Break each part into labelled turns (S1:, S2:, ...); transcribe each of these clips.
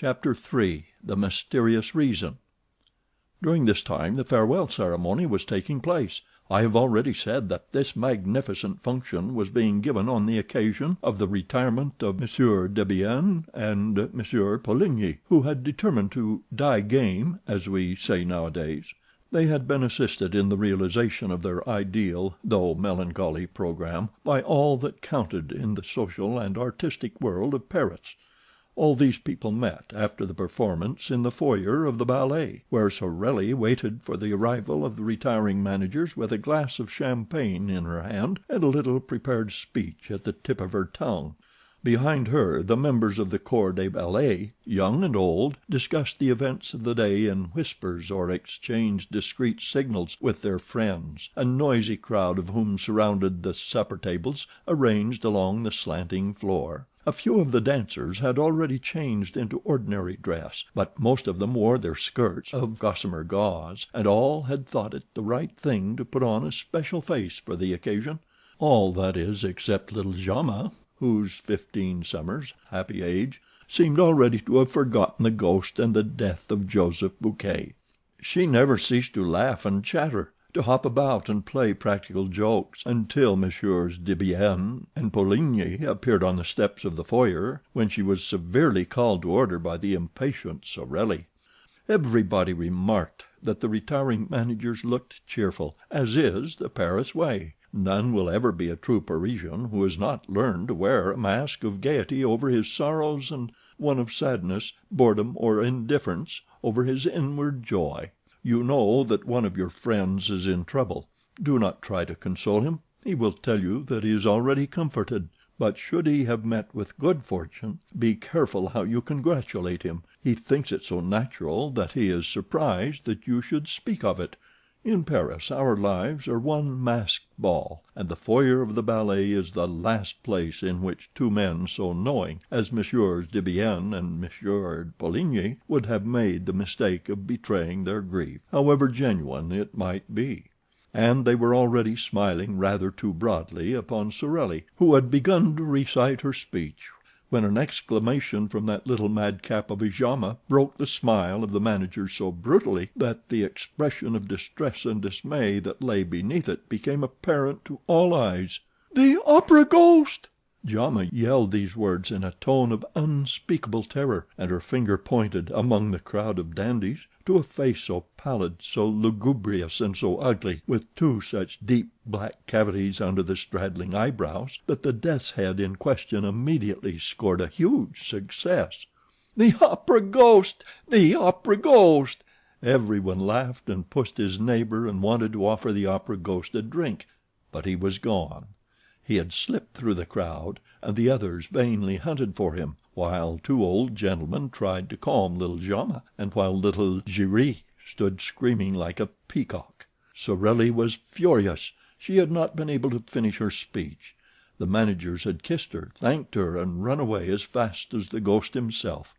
S1: Chapter 3. The Mysterious Reason. During this time the farewell ceremony was taking place. I have already said that this magnificent function was being given on the occasion of the retirement of Monsieur Debienne and Monsieur Poligny, who had determined to "die game," as we say nowadays. They had been assisted in the realization of their ideal, though melancholy, programme by all that counted in the social and artistic world of Paris. All these people met after the performance in the foyer of the ballet, where Sorelli waited for the arrival of the retiring managers with a glass of champagne in her hand and a little prepared speech at the tip of her tongue. Behind her the members of the corps de ballet, young and old, discussed the events of the day in whispers or exchanged discreet signals with their friends, a noisy crowd of whom surrounded the supper tables arranged along the slanting floor. A few of the dancers had already changed into ordinary dress, but most of them wore their skirts of gossamer gauze, and all had thought it the right thing to put on a special face for the occasion. All, that is, except little Gemma, whose 15 summers, happy age, seemed already to have forgotten the ghost and the death of Joseph Bouquet. She never ceased to laugh and chatter, to hop about and play practical jokes, until Messieurs Debienne and Poligny appeared on the steps of the foyer, when she was severely called to order by the impatient Sorelli. Everybody remarked that the retiring managers looked cheerful, as is the Paris way. None will ever be a true Parisian who has not learned to wear a mask of gaiety over his sorrows and one of sadness, boredom, or indifference over his inward joy. You know that one of your friends is in trouble. Do not try to console him. He will tell you that he is already comforted. But should he have met with good fortune, be careful how you congratulate him. He thinks it so natural that he is surprised that you should speak of it. In Paris our lives are one masked ball, and the foyer of the ballet is the last place in which two men so knowing as Messieurs Debienne and Monsieur Poligny would have made the mistake of betraying their grief, however genuine it might be. And they were already smiling rather too broadly upon Sorelli, who had begun to recite her speech, when an exclamation from that little madcap of a Gemma broke the smile of the managers so brutally that the expression of distress and dismay that lay beneath it became apparent to all eyes. "The opera ghost!" Gemma yelled these words in a tone of unspeakable terror, and her finger pointed, among the crowd of dandies, to a face so pallid, so lugubrious, and so ugly, with two such deep black cavities under the straddling eyebrows, that the death's head in question immediately scored a huge success. "The opera ghost! The opera ghost!" Everyone laughed and pushed his neighbor and wanted to offer the opera ghost a drink, but he was gone. He had slipped through the crowd, and the others vainly hunted for him, while two old gentlemen tried to calm little Gemma, and while little Giry stood screaming like a peacock. Sorelli was furious. She had not been able to finish her speech. The managers had kissed her, thanked her, and run away as fast as the ghost himself.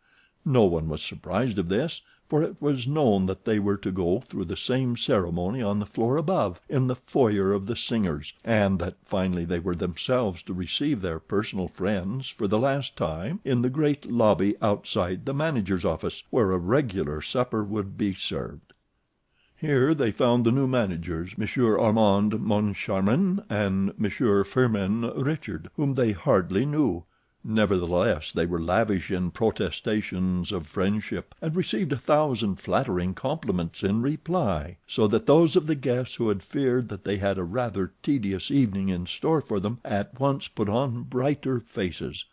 S1: No one was surprised of this, for it was known that they were to go through the same ceremony on the floor above, in the foyer of the singers, and that finally they were themselves to receive their personal friends for the last time in the great lobby outside the manager's office, where a regular supper would be served. Here they found the new managers, Monsieur Armand Moncharmin and Monsieur Firmin Richard, whom they hardly knew. Nevertheless, they were lavish in protestations of friendship, and received 1,000 flattering compliments in reply, so that those of the guests who had feared that they had a rather tedious evening in store for them at once put on brighter faces.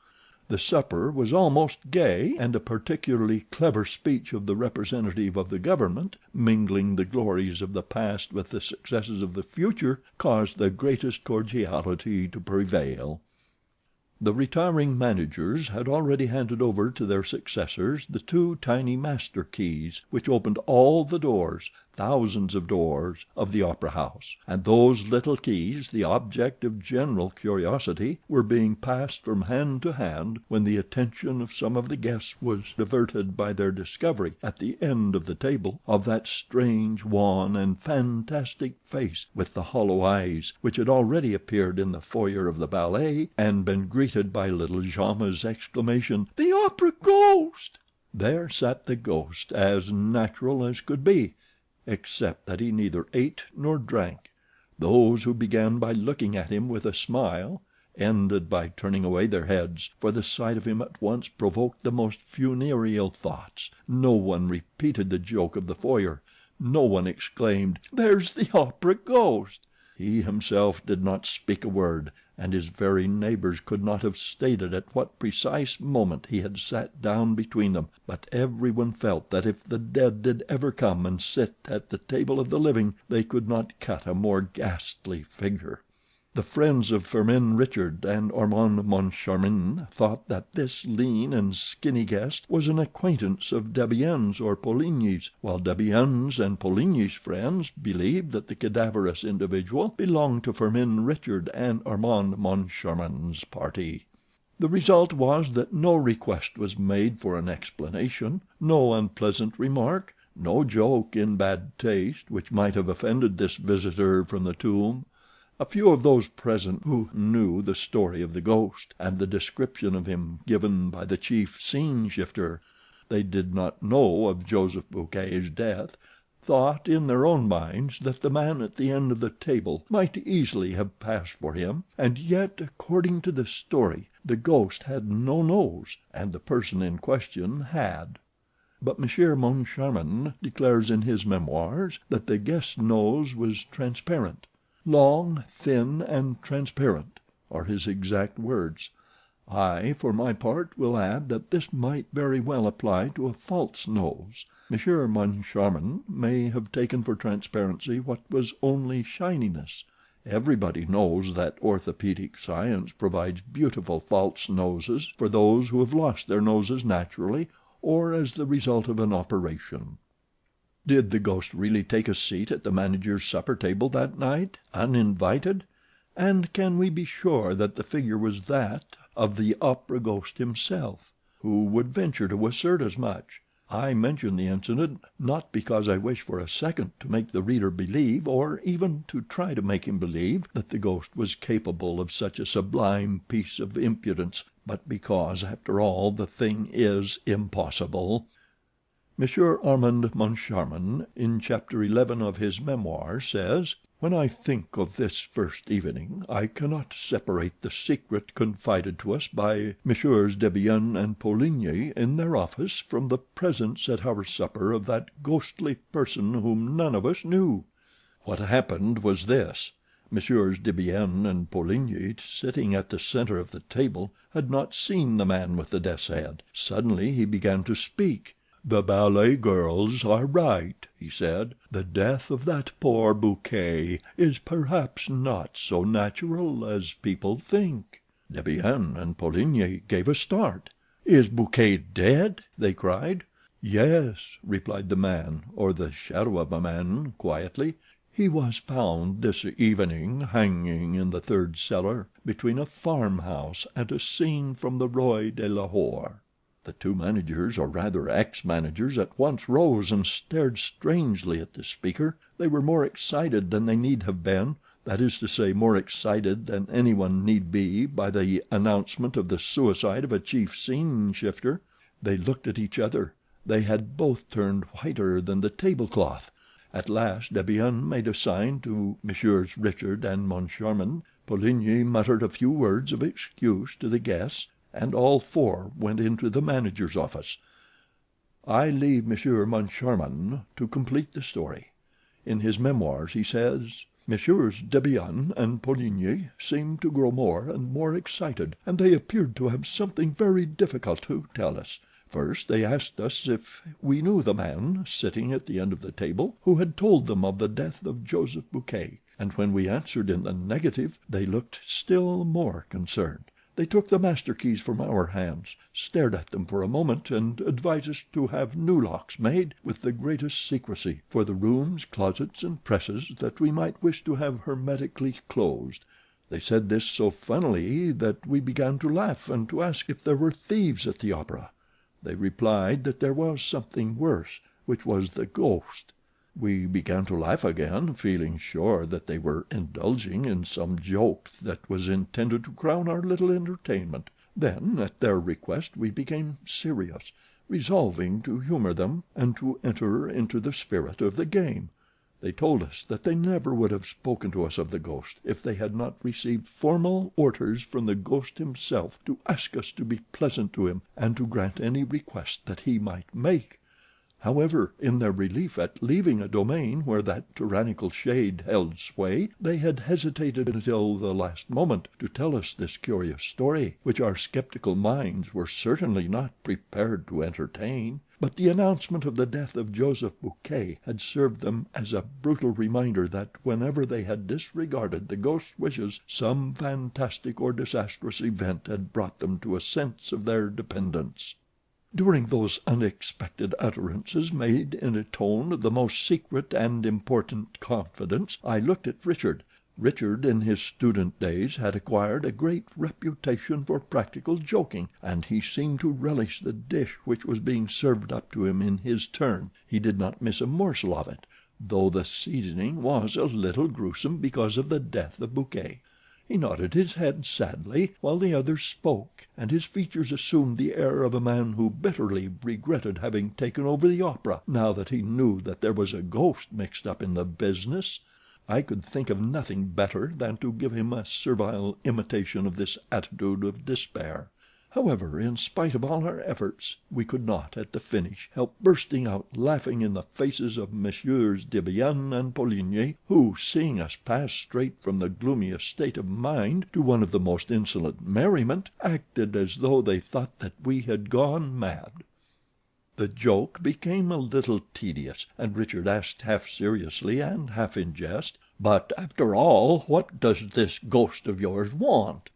S1: The supper was almost gay, and a particularly clever speech of the representative of the government, mingling the glories of the past with the successes of the future, caused the greatest cordiality to prevail. The retiring managers had already handed over to their successors the two tiny master keys which opened all the doors, thousands of doors, of the opera house, and those little keys, the object of general curiosity, were being passed from hand to hand when the attention of some of the guests was diverted by their discovery, at the end of the table, of that strange, wan, and fantastic face with the hollow eyes which had already appeared in the foyer of the ballet and been greeted by little Gemma's exclamation, "The opera ghost!" There sat the ghost, as natural as could be, except that he neither ate nor drank. Those who began by looking at him with a smile ended by turning away their heads, for the sight of him at once provoked the most funereal thoughts. No one repeated the joke of the foyer. No one exclaimed, "There's the opera ghost." He himself did not speak a word, and his very neighbors could not have stated at what precise moment he had sat down between them, but everyone felt that if the dead did ever come and sit at the table of the living they could not cut a more ghastly figure. The friends of Firmin Richard and Armand Moncharmin thought that this lean and skinny guest was an acquaintance of Debienne's or Poligny's, while Debienne's and Poligny's friends believed that the cadaverous individual belonged to Firmin Richard and Armand Moncharmin's party. The result was that no request was made for an explanation, no unpleasant remark, no joke in bad taste which might have offended this visitor from the tomb. A few of those present who knew the story of the ghost, and the description of him given by the chief scene shifter—they did not know of Joseph Buquet's death, thought in their own minds that the man at the end of the table might easily have passed for him, and yet, according to the story, the ghost had no nose, and the person in question had. But Monsieur Moncharmin declares in his memoirs that the guest's nose was transparent. "Long, thin, and transparent," are his exact words. I, for my part, will add that this might very well apply to a false nose. Monsieur Moncharmin may have taken for transparency what was only shininess. Everybody knows that orthopedic science provides beautiful false noses for those who have lost their noses naturally or as the result of an operation. Did the ghost really take a seat at the manager's supper table that night, uninvited? And can we be sure that the figure was that of the opera ghost himself? Who would venture to assert as much? I mention the incident not because I wish for a second to make the reader believe, or even to try to make him believe, that the ghost was capable of such a sublime piece of impudence, but because, after all, the thing is impossible. Monsieur Armand Moncharmin, in chapter 11 of his memoir, says: "When I think of this first evening I cannot separate the secret confided to us by Messieurs Debienne and Poligny in their office from the presence at our supper of that ghostly person whom none of us knew. What happened was this. Messieurs Debienne and Poligny, sitting at the center of the table, had not seen the man with the death's head. Suddenly he began to speak. 'The ballet girls are right,' he said. 'The death of that poor Bouquet is perhaps not so natural as people think.' Debienne and Poligny gave a start. 'Is Bouquet dead?' they cried. 'Yes,' replied the man, or the shadow of a man, quietly. 'He was found this evening hanging in the third cellar between a farmhouse and a scene from the Rue de Lahore.' The two managers, or rather ex-managers, at once rose and stared strangely at the speaker. They were more excited than they need have been, that is to say, more excited than anyone need be by the announcement of the suicide of a chief scene shifter. They looked at each other. They had both turned whiter than the tablecloth. At last Debienne made a sign to Messieurs Richard and Moncharmin. Poligny muttered a few words of excuse to the guests, and all four went into the manager's office. I leave Monsieur Moncharmin to complete the story. In his memoirs he says: "Messieurs Debienne and Poligny seemed to grow more and more excited, and they appeared to have something very difficult to tell us. First they asked us if we knew the man sitting at the end of the table who had told them of the death of Joseph Bouquet, and when we answered in the negative they looked still more concerned. They took the master keys from our hands, stared at them for a moment, and advised us to have new locks made with the greatest secrecy for the rooms, closets, and presses that we might wish to have hermetically closed. They said this so funnily that we began to laugh and to ask if there were thieves at the opera. They replied that there was something worse, which was the ghost. We began to laugh again, feeling sure that they were indulging in some joke that was intended to crown our little entertainment. Then, at their request, we became serious. resolving to humor them and to enter into the spirit of the game. They told us that they never would have spoken to us of the ghost if they had not received formal orders from the ghost himself to ask us to be pleasant to him and to grant any request that he might make. However, in their relief at leaving a domain where that tyrannical shade held sway, they had hesitated until the last moment to tell us this curious story, which our skeptical minds were certainly not prepared to entertain. But the announcement of the death of Joseph Buquet had served them as a brutal reminder that whenever they had disregarded the ghost's wishes, some fantastic or disastrous event had brought them to a sense of their dependence. During those unexpected utterances, made in a tone of the most secret and important confidence, I looked at Richard. Richard, in his student days, had acquired a great reputation for practical joking, and he seemed to relish the dish which was being served up to him in his turn. He did not miss a morsel of it, though the seasoning was a little gruesome because of the death of Buquet. He nodded his head sadly while the others spoke, and his features assumed the air of a man who bitterly regretted having taken over the opera, now that he knew that there was a ghost mixed up in the business. I could think of nothing better than to give him a servile imitation of this attitude of despair. However, in spite of all our efforts, we could not, at the finish, help bursting out laughing in the faces of Messieurs Debienne and Poligny, who, seeing us pass straight from the gloomiest state of mind to one of the most insolent merriment, acted as though they thought that we had gone mad. The joke became a little tedious, and Richard asked half seriously and half in jest, "But, after all, what does this ghost of yours want?"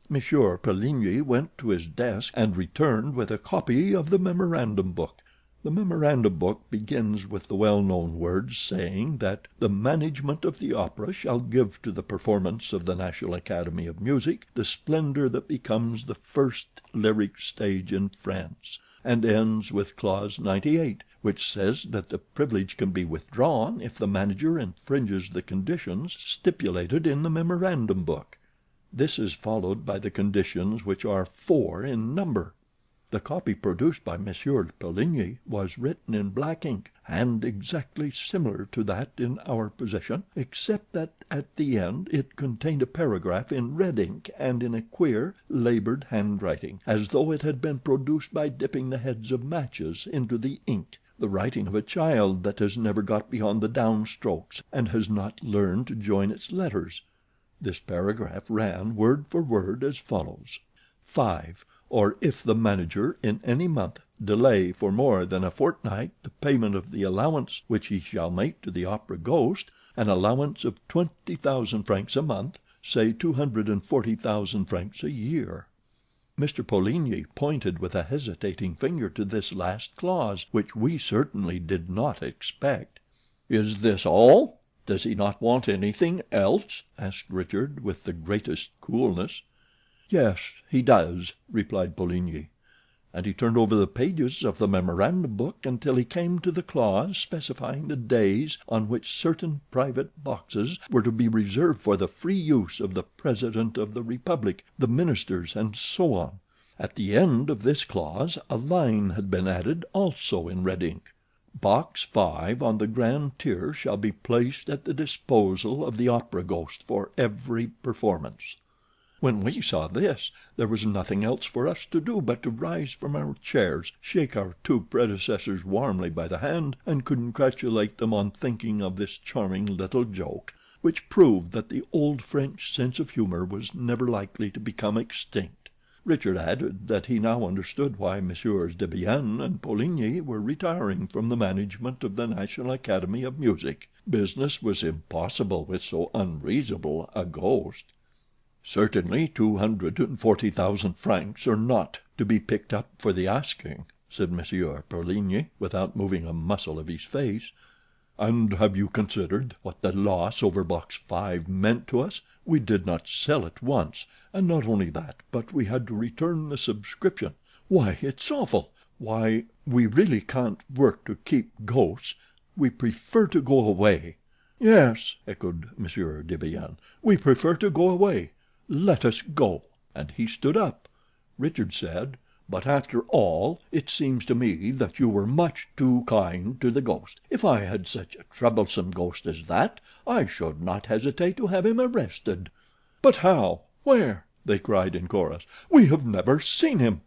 S1: Monsieur Poligny went to his desk and returned with a copy of the memorandum book. The memorandum book begins with the well-known words saying that the management of the opera shall give to the performance of the National Academy of Music the splendor that becomes the first lyric stage in France, and ends with clause 98, which says that the privilege can be withdrawn if the manager infringes the conditions stipulated in the memorandum book. This is followed by the conditions, which are 4 in number. The copy produced by Monsieur Poligny was written in black ink, and exactly similar to that in our possession, except that at the end it contained a paragraph in red ink and in a queer, labored handwriting, as though it had been produced by dipping the heads of matches into the ink, the writing of a child that has never got beyond the down strokes and has not learned to join its letters. This paragraph ran word for word as follows: 5. Or if the manager in any month delay for more than a fortnight the payment of the allowance which he shall make to the opera ghost, an allowance of 20,000 francs a month, say 240,000 francs a year. Mr. Poligny pointed with a hesitating finger to this last clause, which we certainly did not expect. "Is this all? Does he not want anything else?" asked Richard with the greatest coolness. "Yes, he does," replied Poligny, and he turned over the pages of the memorandum book until he came to the clause specifying the days on which certain private boxes were to be reserved for the free use of the President of the Republic, the ministers, and so on. At the end of this clause a line had been added, also in red ink: "Box 5 on the grand tier shall be placed at the disposal of the opera ghost for every performance." When we saw this, there was nothing else for us to do but to rise from our chairs, shake our 2 predecessors warmly by the hand, and congratulate them on thinking of this charming little joke, which proved that the old French sense of humor was never likely to become extinct. Richard added that he now understood why Messieurs Debienne and Poligny were retiring from the management of the National Academy of Music. Business was impossible with so unreasonable a ghost. "Certainly 240,000 francs are not to be picked up for the asking," said Monsieur Poligny, without moving a muscle of his face. "And have you considered what the loss over box 5 meant to us? We did not sell it once, and not only that, but we had to return the subscription. Why, it's awful. Why, we really can't work to keep ghosts. We prefer to go away." "Yes," echoed Monsieur Debienne, "we prefer to go away. Let us go." And he stood up. Richard said, But after all, it seems to me that you were much too kind to the ghost. If I had such a troublesome ghost as that, I should not hesitate to have him arrested." "But how? Where?" they cried in chorus. "We have never seen him."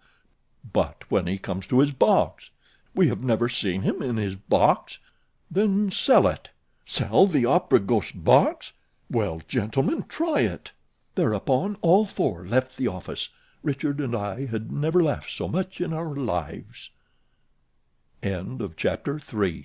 S1: "But when he comes to his box?" "We have never seen him in his box." "Then sell it." "Sell the Opera ghost's box? Well, gentlemen, try it." Thereupon all four left the office. Richard and I had never laughed so much in our lives. Chapter 4